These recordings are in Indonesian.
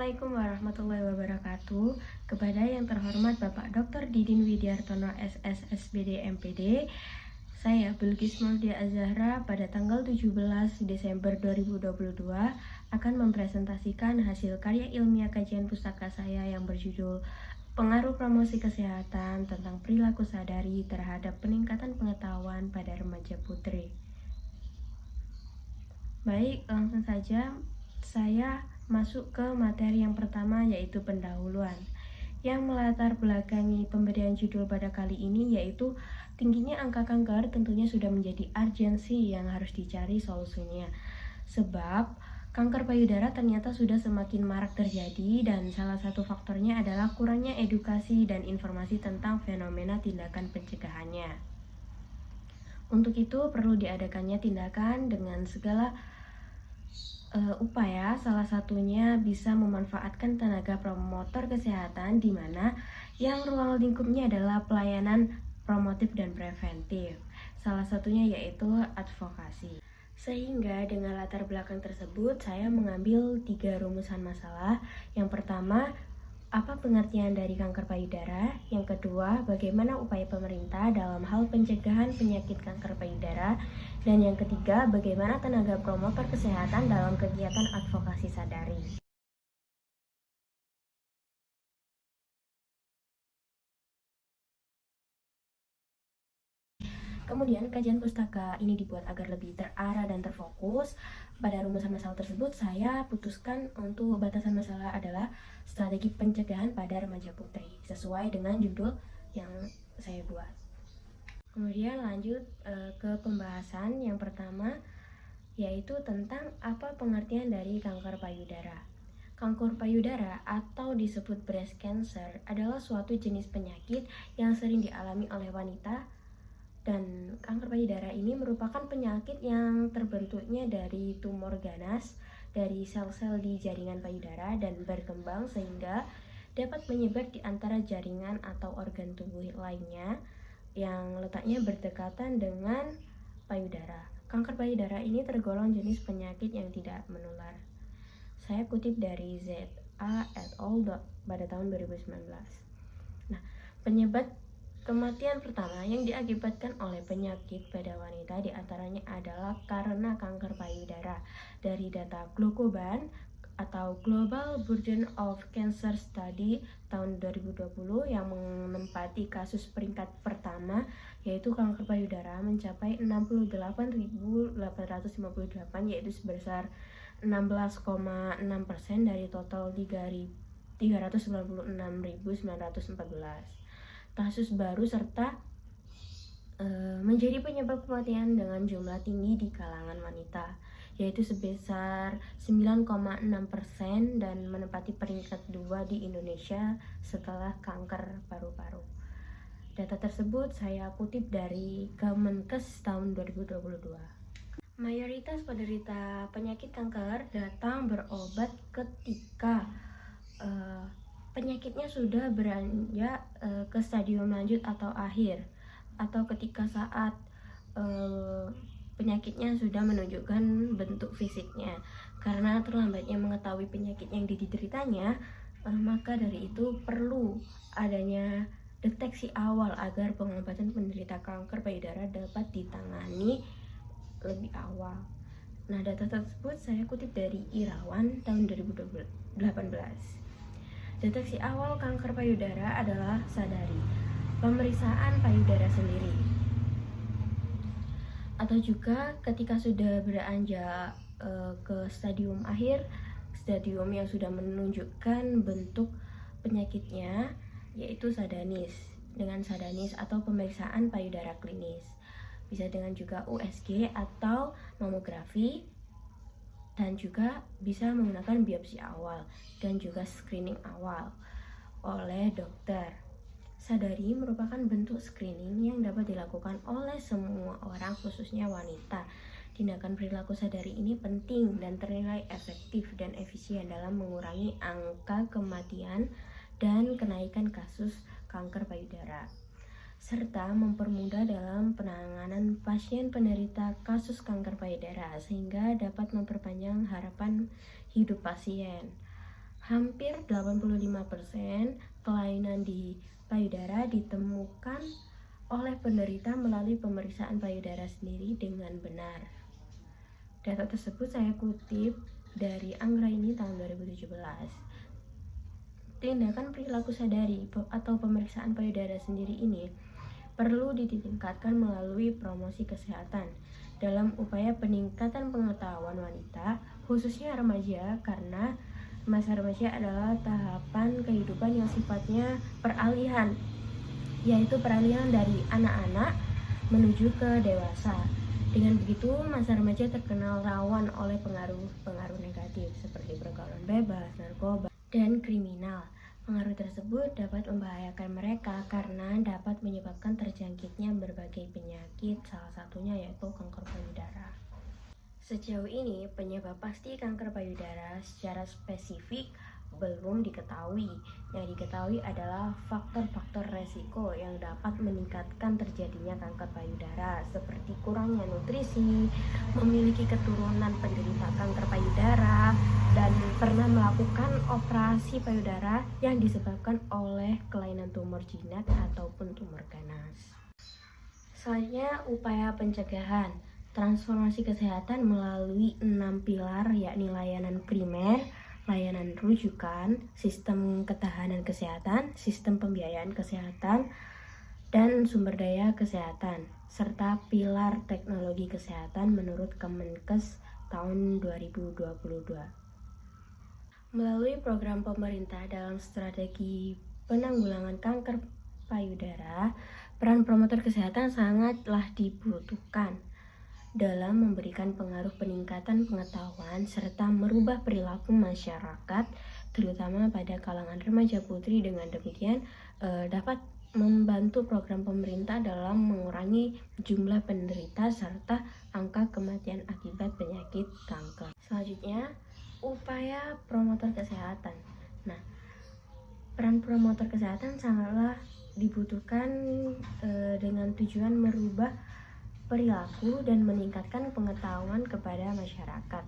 Assalamualaikum warahmatullahi wabarakatuh. Kepada yang terhormat Bapak Dr. Didin Widiartono SSSBD MPD, saya Bilqis Maulia Azahra pada tanggal 17 Desember 2022 akan mempresentasikan hasil karya ilmiah kajian pustaka saya yang berjudul Pengaruh Promosi Kesehatan tentang Perilaku Sadari terhadap Peningkatan Pengetahuan pada Remaja Putri. Baik, langsung saja saya masuk ke materi yang pertama, yaitu pendahuluan. Yang melatar belakangi pemberian judul pada kali ini yaitu tingginya angka kanker tentunya sudah menjadi urgensi yang harus dicari solusinya. Sebab kanker payudara ternyata sudah semakin marak terjadi dan salah satu faktornya adalah kurangnya edukasi dan informasi tentang fenomena tindakan pencegahannya. Untuk itu perlu diadakannya tindakan dengan segala upaya, salah satunya bisa memanfaatkan tenaga promotor kesehatan di mana yang ruang lingkupnya adalah pelayanan promotif dan preventif. Salah satunya yaitu advokasi. Sehingga dengan latar belakang tersebut saya mengambil 3 rumusan masalah. Yang pertama, apa pengertian dari kanker payudara? Yang kedua, bagaimana upaya pemerintah dalam hal pencegahan penyakit kanker payudara? Dan yang ketiga, bagaimana tenaga promotor kesehatan dalam kegiatan advokasi sadari? Kemudian kajian pustaka ini dibuat agar lebih terarah dan terfokus. Pada rumusan masalah tersebut saya putuskan untuk batasan masalah adalah strategi pencegahan pada remaja putri sesuai dengan judul yang saya buat. Kemudian lanjut ke pembahasan yang pertama, yaitu tentang apa pengertian dari kanker payudara. Kanker payudara atau disebut breast cancer adalah suatu jenis penyakit yang sering dialami oleh wanita. Dan kanker payudara ini merupakan penyakit yang terbentuknya dari tumor ganas dari sel-sel di jaringan payudara dan berkembang sehingga dapat menyebar di antara jaringan atau organ tubuh lainnya yang letaknya berdekatan dengan payudara. Kanker payudara ini tergolong jenis penyakit yang tidak menular. Saya kutip dari ZA et al. Pada tahun 2019. Nah, penyebab kematian pertama yang diakibatkan oleh penyakit pada wanita diantaranya adalah karena kanker payudara. Dari data Glocoban atau Global Burden of Cancer Study tahun 2020 yang menempati kasus peringkat pertama, yaitu kanker payudara mencapai 68.858, yaitu sebesar 16,6% dari total 396.914 kasus baru serta menjadi penyebab kematian dengan jumlah tinggi di kalangan wanita, yaitu sebesar 9,6% dan menempati peringkat 2 di Indonesia setelah kanker paru-paru. Data tersebut saya kutip dari Kemenkes tahun 2022. Mayoritas penderita penyakit kanker datang berobat ketika penyakitnya sudah beranjak ke stadium lanjut atau akhir, atau ketika saat penyakitnya sudah menunjukkan bentuk fisiknya. Karena terlambatnya mengetahui penyakit yang dideritanya, maka dari itu perlu adanya deteksi awal agar pengobatan penderita kanker payudara dapat ditangani lebih awal. Nah, data tersebut saya kutip dari Irawan tahun 2018. Deteksi awal kanker payudara adalah sadari, pemeriksaan payudara sendiri, atau juga ketika sudah beranjak ke stadium akhir, stadium yang sudah menunjukkan bentuk penyakitnya, yaitu sadanis. Dengan sadanis atau pemeriksaan payudara klinis, bisa dengan juga USG atau mamografi, dan juga bisa menggunakan biopsi awal dan juga screening awal oleh dokter. Sadari merupakan bentuk screening yang dapat dilakukan oleh semua orang, khususnya wanita. Tindakan perilaku sadari ini penting dan ternilai efektif dan efisien dalam mengurangi angka kematian dan kenaikan kasus kanker payudara, serta mempermudah dalam penanganan pasien penderita kasus kanker payudara sehingga dapat memperpanjang harapan hidup pasien. Hampir 85% kelainan di payudara ditemukan oleh penderita melalui pemeriksaan payudara sendiri dengan benar. Data tersebut saya kutip dari Anggraini tahun 2017. Tindakan perilaku sadari atau pemeriksaan payudara sendiri ini perlu ditingkatkan melalui promosi kesehatan dalam upaya peningkatan pengetahuan wanita, khususnya remaja, karena masa remaja adalah tahapan kehidupan yang sifatnya peralihan, yaitu peralihan dari anak-anak menuju ke dewasa. Dengan begitu, masa remaja terkenal rawan oleh pengaruh negatif seperti pergaulan bebas, narkoba, dan kriminal. Pengaruh tersebut dapat membahayakan mereka karena dapat menyebabkan terjangkitnya berbagai penyakit, salah satunya yaitu kanker payudara. Sejauh ini, penyebab pasti kanker payudara secara spesifik belum diketahui. Yang diketahui adalah faktor-faktor resiko yang dapat meningkatkan terjadinya kanker payudara, seperti kurangnya nutrisi, memiliki keturunan penderita kanker payudara, dan pernah melakukan operasi payudara yang disebabkan oleh kelainan tumor jinak ataupun tumor ganas. Selanjutnya, upaya pencegahan. Transformasi kesehatan melalui 6 pilar, yakni layanan primer, layanan rujukan, sistem ketahanan kesehatan, sistem pembiayaan kesehatan, dan sumber daya kesehatan, serta pilar teknologi kesehatan menurut Kemenkes tahun 2022. Melalui program pemerintah dalam strategi penanggulangan kanker payudara, peran promotor kesehatan sangatlah dibutuhkan dalam memberikan pengaruh peningkatan pengetahuan serta merubah perilaku masyarakat, terutama pada kalangan remaja putri. Dengan demikian dapat membantu program pemerintah dalam mengurangi jumlah penderita serta angka kematian akibat penyakit kanker. Selanjutnya, upaya promotor kesehatan. Nah, peran promotor kesehatan sangatlah dibutuhkan dengan tujuan merubah perilaku dan meningkatkan pengetahuan kepada masyarakat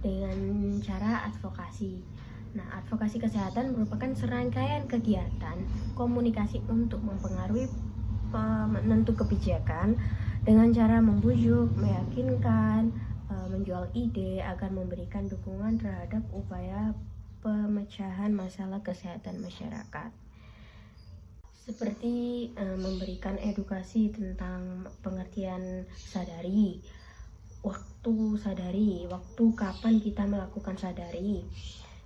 dengan cara advokasi. Nah, advokasi kesehatan merupakan serangkaian kegiatan komunikasi untuk mempengaruhi penentu kebijakan dengan cara membujuk, meyakinkan, menjual ide agar memberikan dukungan terhadap upaya pemecahan masalah kesehatan masyarakat. Seperti memberikan edukasi tentang pengertian sadari, waktu kapan kita melakukan sadari,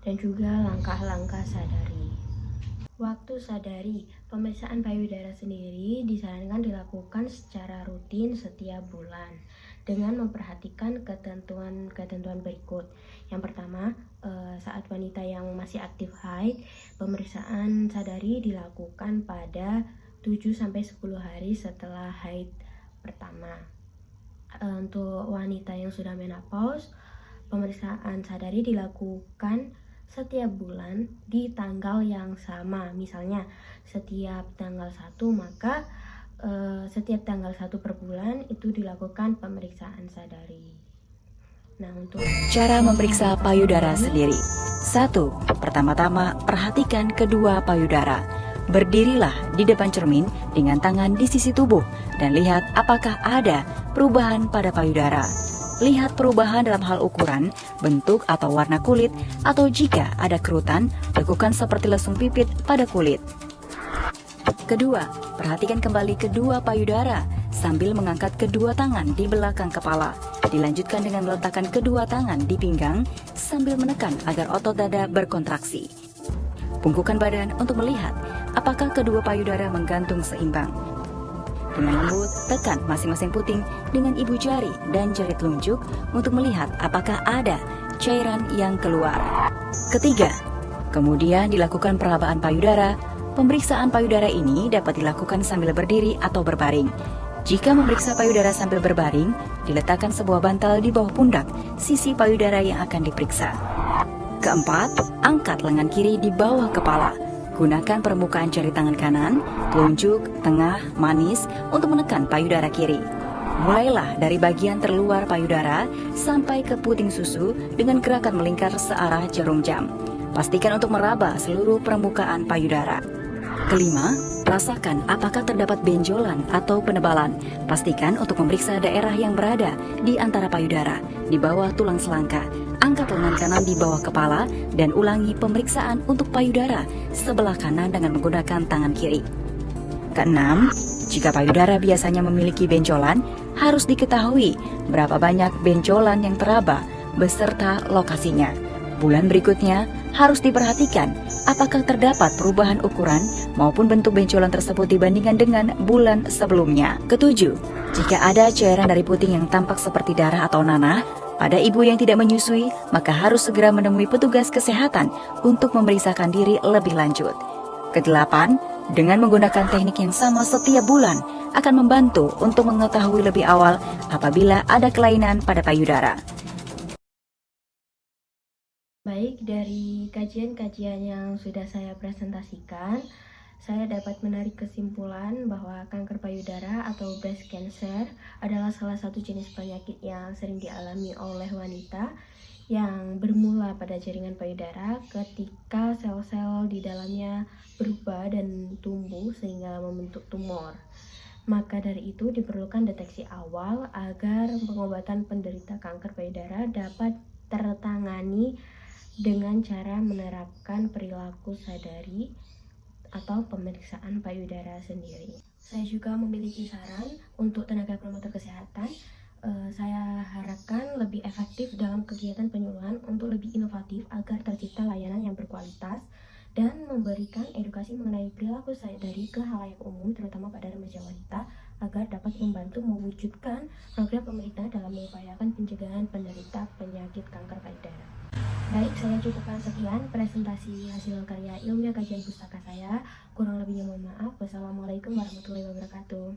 dan juga langkah-langkah sadari. Waktu sadari, pemeriksaan payudara sendiri disarankan dilakukan secara rutin setiap bulan dengan memperhatikan ketentuan berikut. Yang pertama, saat wanita yang masih aktif haid, pemeriksaan sadari dilakukan pada 7-10 hari setelah haid pertama. Untuk wanita yang sudah menopause, pemeriksaan sadari dilakukan setiap bulan di tanggal yang sama. Misalnya setiap tanggal 1, maka setiap tanggal 1 per bulan itu dilakukan pemeriksaan sadari. Nah, untuk cara memeriksa payudara sendiri. 1. Pertama-tama, perhatikan kedua payudara. Berdirilah di depan cermin dengan tangan di sisi tubuh dan lihat apakah ada perubahan pada payudara. Lihat perubahan dalam hal ukuran, bentuk atau warna kulit, atau jika ada kerutan, lakukan seperti lesung pipit pada kulit. Kedua, perhatikan kembali kedua payudara sambil mengangkat kedua tangan di belakang kepala. Dilanjutkan dengan meletakkan kedua tangan di pinggang sambil menekan agar otot dada berkontraksi. Bungkukkan badan untuk melihat apakah kedua payudara menggantung seimbang. Dengan lembut, tekan masing-masing puting dengan ibu jari dan jari telunjuk untuk melihat apakah ada cairan yang keluar. Ketiga, kemudian dilakukan perabaan payudara. Pemeriksaan payudara ini dapat dilakukan sambil berdiri atau berbaring. Jika memeriksa payudara sambil berbaring, diletakkan sebuah bantal di bawah pundak sisi payudara yang akan diperiksa. Keempat, angkat lengan kiri di bawah kepala. Gunakan permukaan jari tangan kanan, telunjuk, tengah, manis untuk menekan payudara kiri. Mulailah dari bagian terluar payudara sampai ke puting susu dengan gerakan melingkar searah jarum jam. Pastikan untuk meraba seluruh permukaan payudara. Kelima, rasakan apakah terdapat benjolan atau penebalan. Pastikan untuk memeriksa daerah yang berada di antara payudara, di bawah tulang selangka. Angkat lengan kanan di bawah kepala dan ulangi pemeriksaan untuk payudara sebelah kanan dengan menggunakan tangan kiri. Keenam, jika payudara biasanya memiliki benjolan, harus diketahui berapa banyak benjolan yang teraba beserta lokasinya. Bulan berikutnya harus diperhatikan apakah terdapat perubahan ukuran maupun bentuk benjolan tersebut dibandingkan dengan bulan sebelumnya. Ketujuh, jika ada cairan dari puting yang tampak seperti darah atau nanah pada ibu yang tidak menyusui, maka harus segera menemui petugas kesehatan untuk memeriksakan diri lebih lanjut. Kedelapan, dengan menggunakan teknik yang sama setiap bulan akan membantu untuk mengetahui lebih awal apabila ada kelainan pada payudara. Baik, dari kajian-kajian yang sudah saya presentasikan, saya dapat menarik kesimpulan bahwa kanker payudara atau breast cancer adalah salah satu jenis penyakit yang sering dialami oleh wanita yang bermula pada jaringan payudara ketika sel-sel di dalamnya berubah dan tumbuh sehingga membentuk tumor. Maka dari itu diperlukan deteksi awal agar pengobatan penderita kanker payudara dapat tertangani dengan cara menerapkan perilaku sadari atau pemeriksaan payudara sendiri. Saya juga memiliki saran untuk tenaga promotor kesehatan. Saya harapkan lebih efektif dalam kegiatan penyuluhan untuk lebih inovatif agar tercipta layanan yang berkualitas dan memberikan edukasi mengenai perilaku sadari ke halayak umum, terutama pada remaja wanita, agar dapat membantu mewujudkan program pemerintah dalam mengupayakan pencegahan penderita penyakit kanker payudara. Baik, saya cukupkan sekian presentasi hasil karya ilmiah kajian pustaka saya. Kurang lebihnya mohon maaf. Wassalamualaikum warahmatullahi wabarakatuh.